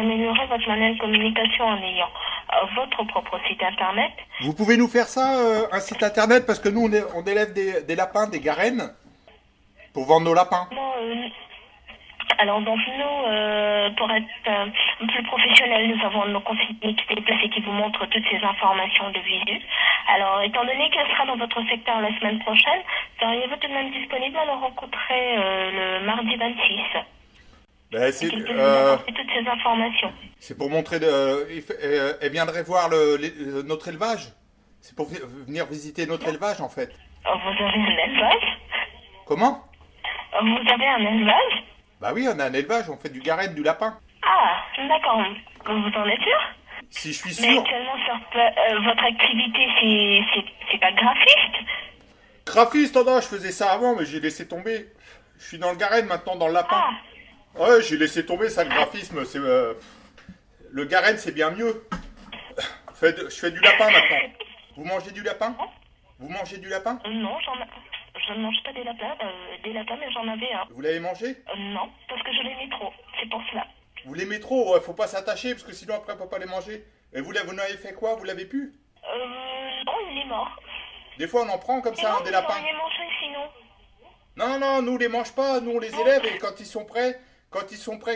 améliorer votre manière de communication en ayant votre propre site internet. Vous pouvez nous faire ça, un site internet, parce que nous, on élève des lapins, des garennes, pour vendre nos lapins. Bon, alors donc nous, pour être plus professionnels, nous avons nos conseillers qui se déplacent et qui vous montrent toutes ces informations de visu. Alors, étant donné qu'elle sera dans votre secteur la semaine prochaine, seriez-vous tout de même disponible à le rencontrer le mardi 26? Ben, Et qu'elle peut vous apporter toutes ces informations. c'est pour montrer... elle viendrait voir notre élevage. C'est pour venir visiter notre élevage, en fait. Vous avez un élevage? Comment? Vous avez un élevage? Bah oui, on a un élevage, on fait du garenne, du lapin. Ah, d'accord. Vous en êtes sûr? Si je suis Mais sûr... actuellement, votre activité, c'est pas graphiste? Graphiste, oh non, je faisais ça avant, mais j'ai laissé tomber. Je suis dans le garenne maintenant, dans le lapin. Ah, Ouais, j'ai laissé tomber ça, le graphisme. C'est le garenne, c'est bien mieux. Je fais du lapin maintenant. Vous mangez du lapin? Vous mangez du lapin? non, je ne mange pas des lapins, mais j'en avais un. Vous l'avez mangé? Non, parce que je l'aimais trop, c'est pour cela. Vous l'aimez trop? Ouais, faut pas s'attacher, parce que sinon après on peut pas les manger. Et vous n'avez fait quoi? Vous l'avez pu? Non, il est mort. Des fois on en prend comme ça, Sinon, hein, des vous lapins. auriez mangé sinon. Non, non, nous on les mange pas, nous on les élève et quand ils sont prêts,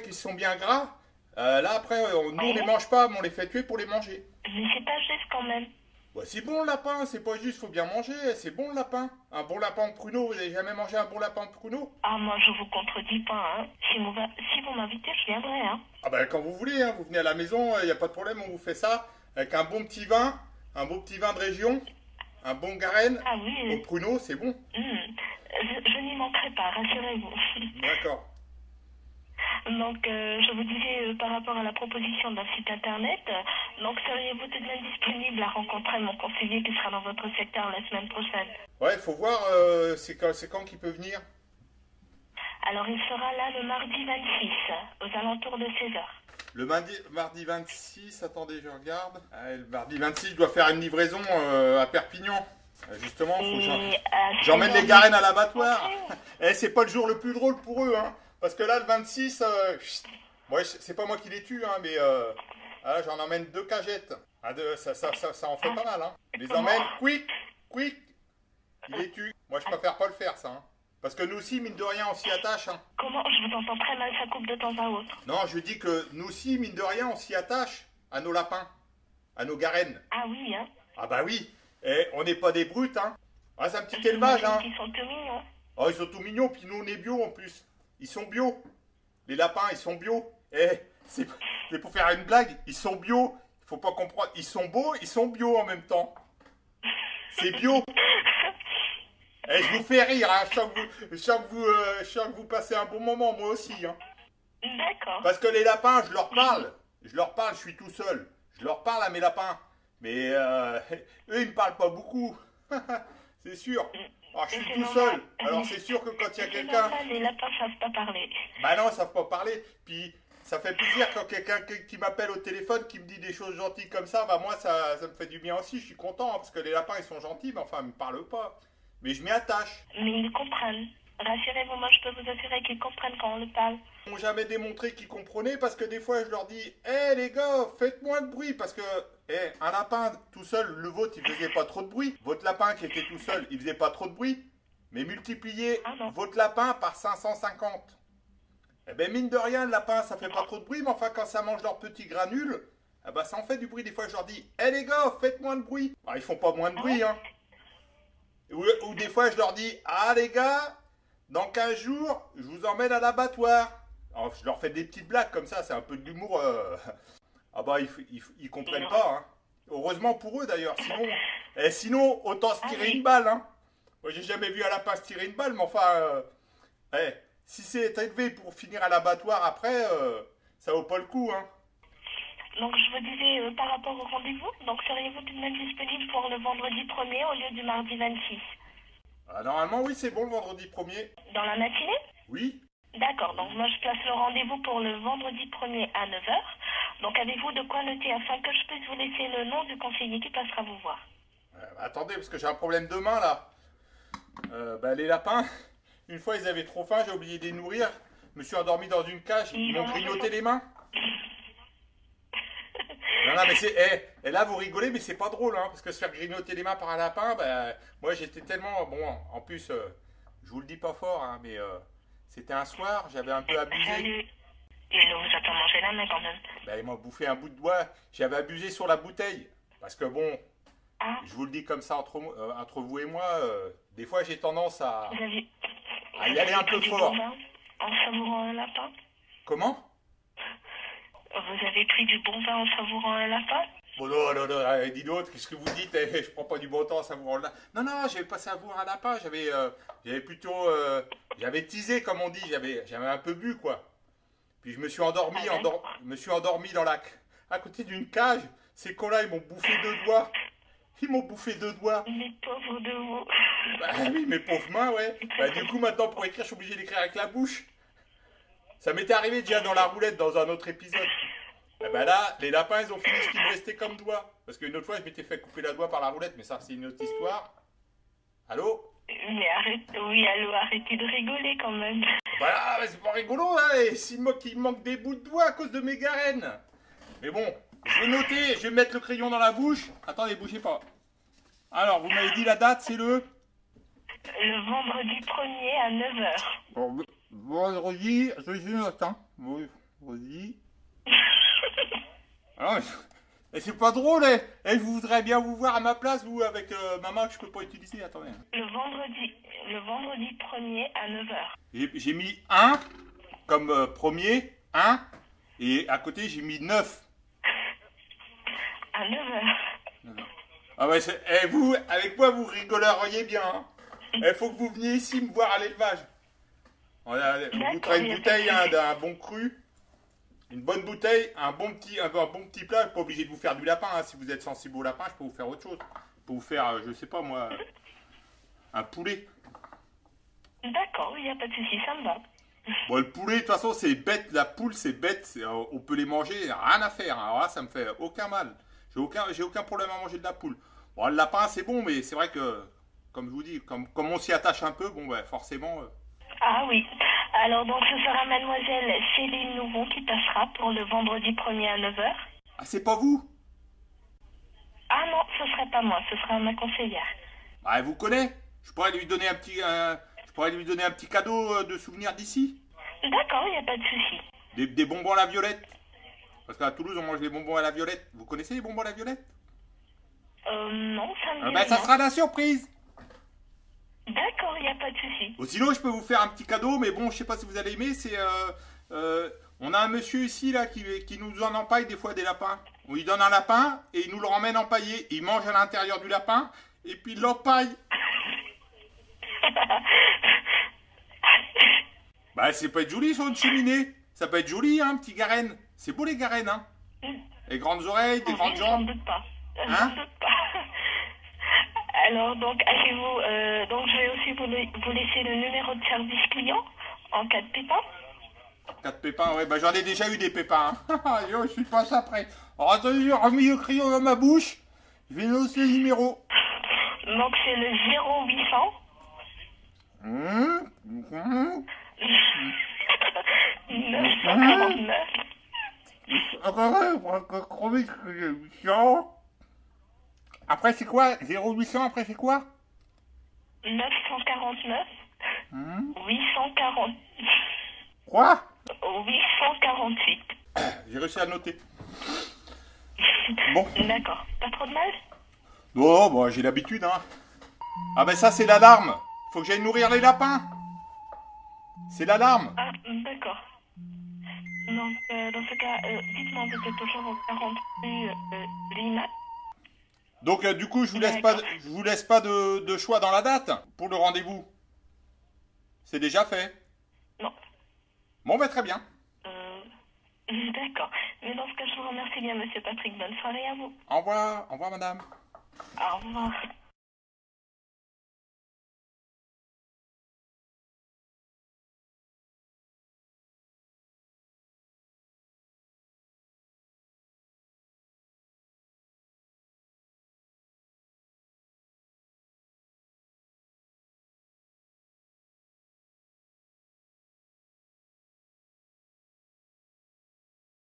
qu'ils sont bien gras, là après nous on les mange pas, mais on les fait tuer pour les manger. Mais c'est pas juste quand même. Ouais, c'est bon le lapin, c'est pas juste, faut bien manger, c'est bon le lapin. Un bon lapin en pruneau, vous avez jamais mangé un bon lapin en pruneau? Ah, moi je vous contredis pas, hein. Si vous m'invitez, je viendrai, hein. Ah ben quand vous voulez, hein, vous venez à la maison, y a pas de problème, on vous fait ça, avec un bon petit vin, un beau petit vin de région, un bon garenne, Ah oui. au pruneau, c'est bon. Je n'y manquerai pas, rassurez-vous. D'accord. Donc, je vous disais par rapport à la proposition d'un site internet, donc seriez-vous tout de même disponible à rencontrer mon conseiller qui sera dans votre secteur la semaine prochaine? Ouais, faut voir, c'est quand qu'il peut venir. Alors, il sera là le mardi 26, aux alentours de 16 heures. Le mardi 26, attendez, je regarde. Ah, le mardi 26, je dois faire une livraison à Perpignan. Justement, faut que j'emmène les garennes à l'abattoir. Eh, c'est pas le jour le plus drôle pour eux, hein. Parce que là, le 26, ouais, c'est pas moi qui les tue, hein, mais là, j'en emmène 2 cagettes. Ah, ça en fait pas mal, hein. Je les emmène, quick, il les tue. Moi, je préfère pas le faire, ça, hein. Parce que nous aussi, mine de rien, on s'y attache, hein. Comment? Je vous entends très mal, ça coupe de temps à autre. Non, je dis que nous aussi, mine de rien, on s'y attache à nos lapins, à nos garennes. Ah oui, hein. Ah bah oui, et on n'est pas des brutes, hein. Ah, c'est un petit élevage, hein. Ils sont tout mignons. Oh, ils sont tout mignons, puis nous, on est bio en plus. Ils sont bio. Les lapins, ils sont bio. Eh, c'est pour faire une blague, ils sont bio. Il faut pas comprendre. Ils sont beaux, ils sont bio en même temps. C'est bio. Eh, je vous fais rire, hein. Je sens que vous passez un bon moment, moi aussi, hein. D'accord. Parce que les lapins, je leur parle. Je suis tout seul. Je leur parle à mes lapins. Mais eux, ils me parlent pas beaucoup. C'est sûr. Oh, je suis tout seul. Alors c'est sûr que quand il y a quelqu'un... Les lapins savent pas parler. Bah non, ils savent pas parler. Puis ça fait plaisir quand quelqu'un qui m'appelle au téléphone, qui me dit des choses gentilles comme ça. Bah moi, ça me fait du bien aussi. Je suis content, hein, parce que les lapins, ils sont gentils, mais enfin, ils me parlent pas. Mais je m'y attache. Mais ils comprennent. Rassurez-vous, moi je peux vous assurer qu'ils comprennent quand on le parle. Ils m'ont jamais démontré qu'ils comprenaient, parce que des fois, je leur dis, hé les gars, faites moins de bruit, parce que un lapin tout seul, le vôtre, il faisait pas trop de bruit. Votre lapin qui était tout seul, il faisait pas trop de bruit. Mais multipliez votre lapin par 550. Eh ben mine de rien, le lapin, ça fait pas trop de bruit, mais enfin, quand ça mange leurs petits granules, eh ben, ça en fait du bruit. Des fois, je leur dis, hé les gars, faites moins de bruit. Ah, ils font pas moins de bruit, hein. Ou des fois, je leur dis, ah les gars, dans 15 jours, je vous emmène à l'abattoir. Alors, je leur fais des petites blagues comme ça, c'est un peu de l'humour. Ah bah, ils comprennent pas, hein. Heureusement pour eux d'ailleurs, sinon, autant se tirer une balle, hein. Moi, j'ai jamais vu un lapin se tirer une balle, mais enfin, si c'est élevé pour finir à l'abattoir après, ça vaut pas le coup, hein. Donc, je vous disais, par rapport au rendez-vous, donc seriez-vous tout de même disponible pour le vendredi 1er au lieu du mardi 26? Ah, normalement, oui, c'est bon le vendredi 1er. Dans la matinée? Oui. D'accord, donc moi je place le rendez-vous pour le vendredi 1er à 9 heures. Donc, avez-vous de quoi noter afin que je puisse vous laisser le nom du conseiller qui passera vous voir? Attendez, parce que j'ai un problème de main, là. Bah, les lapins, une fois, ils avaient trop faim, j'ai oublié de les nourrir. Je me suis endormi dans une cage, ils m'ont grignoté les mains. Non, non, mais c'est. Et là, vous rigolez, mais c'est pas drôle, hein, parce que se faire grignoter les mains par un lapin, bah, moi j'étais tellement. Bon, en plus, je vous le dis pas fort, hein, mais c'était un soir, j'avais un peu abusé. Il ne vous a pas mangé la main quand même. Bah, il m'a bouffé un bout de doigt, j'avais abusé sur la bouteille. Parce que bon, Ah, je vous le dis comme ça entre vous et moi, des fois j'ai tendance à vous avez, y aller un peu fort. Bon vin en savourant un lapin? Comment? Vous avez pris du bon vin en savourant un lapin? Bon, non, non, non, dis d'autres, qu'est-ce que vous dites? Je prends pas du bon temps à savourer un lapin. Non, non, j'avais pas savouré un lapin, j'avais plutôt. J'avais teasé, comme on dit, j'avais un peu bu, quoi. Puis je me suis endormi, à côté d'une cage. Ces cons-là, ils m'ont bouffé 2 doigts. Ils m'ont bouffé 2 doigts. Les pauvres de vous. Bah oui, mes pauvres mains, ouais. Bah du coup, maintenant, pour écrire, je suis obligé d'écrire avec la bouche. Ça m'était arrivé déjà dans la roulette, dans un autre épisode. Et bah là, les lapins, ils ont fini ce qui me restait comme doigt. Parce qu'une autre fois, je m'étais fait couper la doigt par la roulette, mais ça, c'est une autre histoire. Allô? Mais oui, allô, arrêtez de rigoler quand même. Bah, c'est pas rigolo, hein. Et s'il me manque des bouts de doigts à cause de mes garennes. Mais bon, je vais noter, je vais mettre le crayon dans la bouche. Attendez, bougez pas. Alors, vous m'avez dit la date, c'est le vendredi 1er à 9h. Bon, vendredi, je note, hein. Vendredi. Alors, et c'est pas drôle, eh. Je voudrais bien vous voir à ma place, vous, avec ma main que je peux pas utiliser. Attendez. Le vendredi 1er à 9h. J'ai mis 1 comme premier, 1. Et à côté, j'ai mis 9. À 9h. Ah ouais, vous, avec moi, vous rigoleriez bien. Hein. Il faut que vous veniez ici me voir à l'élevage. On vous traîne une bouteille d'un bon cru. Une bonne bouteille, un bon petit plat. Je suis pas obligé de vous faire du lapin. Hein. Si vous êtes sensible au lapin, je peux vous faire autre chose. Je peux vous faire, je sais pas moi, un poulet. D'accord, il n'y a pas de souci, ça me va. Bon, le poulet, de toute façon, c'est bête. La poule, c'est bête. On peut les manger, rien à faire. Alors là, ça me fait aucun mal. J'ai aucun problème à manger de la poule. Bon, le lapin, c'est bon, mais c'est vrai que, comme je vous dis, comme on s'y attache un peu, bon, bah, forcément. Ah oui. Alors, donc, ce sera mademoiselle Céline Nouveau qui passera pour le vendredi 1er à 9h. Ah, c'est pas vous? Ah non, ce serait pas moi, ce sera ma conseillère. Bah, elle vous connaît. Je pourrais lui donner un petit cadeau de souvenir d'ici. D'accord, il n'y a pas de souci. Des bonbons à la violette. Parce qu'à Toulouse, on mange les bonbons à la violette. Vous connaissez les bonbons à la violette? Non, ça me dit ben, ça rien. sera la surprise. D'accord, il n'y a pas de souci. Sinon, je peux vous faire un petit cadeau, mais bon, je sais pas si vous allez aimer. C'est, on a un monsieur ici là qui nous en empaille des fois des lapins. On lui donne un lapin et il nous le ramène empaillé. Il mange à l'intérieur du lapin et puis il l'empaille. Bah, c'est pas être joli sur une cheminée. Ça peut être joli, hein, petit garenne. C'est beau les garennes, hein. Les grandes oreilles, des grandes jambes. J'en doute pas. Hein? J'en doute pas. Alors, donc, allez-vous... donc, je vais aussi vous laisser le numéro de service client en cas de pépin. 4 pépins, ouais, bah j'en ai déjà eu des pépins. Hein. Yo, je suis pas ça prêt. Alors attendez, j'ai remis le crayon dans ma bouche. Je vais noter le numéro. Donc, c'est le 0800... 949. Après c'est quoi? 0800, après c'est quoi? 949. 840. Quoi? 848. J'ai réussi à noter. Bon. D'accord. Pas trop de mal? Non, bon, j'ai l'habitude, hein. Ah ben ça c'est l'alarme. Faut que j'aille nourrir les lapins. C'est l'alarme. Ah, d'accord. Donc, dans ce cas, dites-moi, vous êtes toujours au 40 rue Lima. Donc du coup, je vous laisse pas de choix dans la date pour le rendez-vous. C'est déjà fait. Non. Bon, ben très bien. D'accord. Mais dans ce cas, je vous remercie bien, monsieur Patrick. Bonne soirée à vous. Au revoir madame. Au revoir.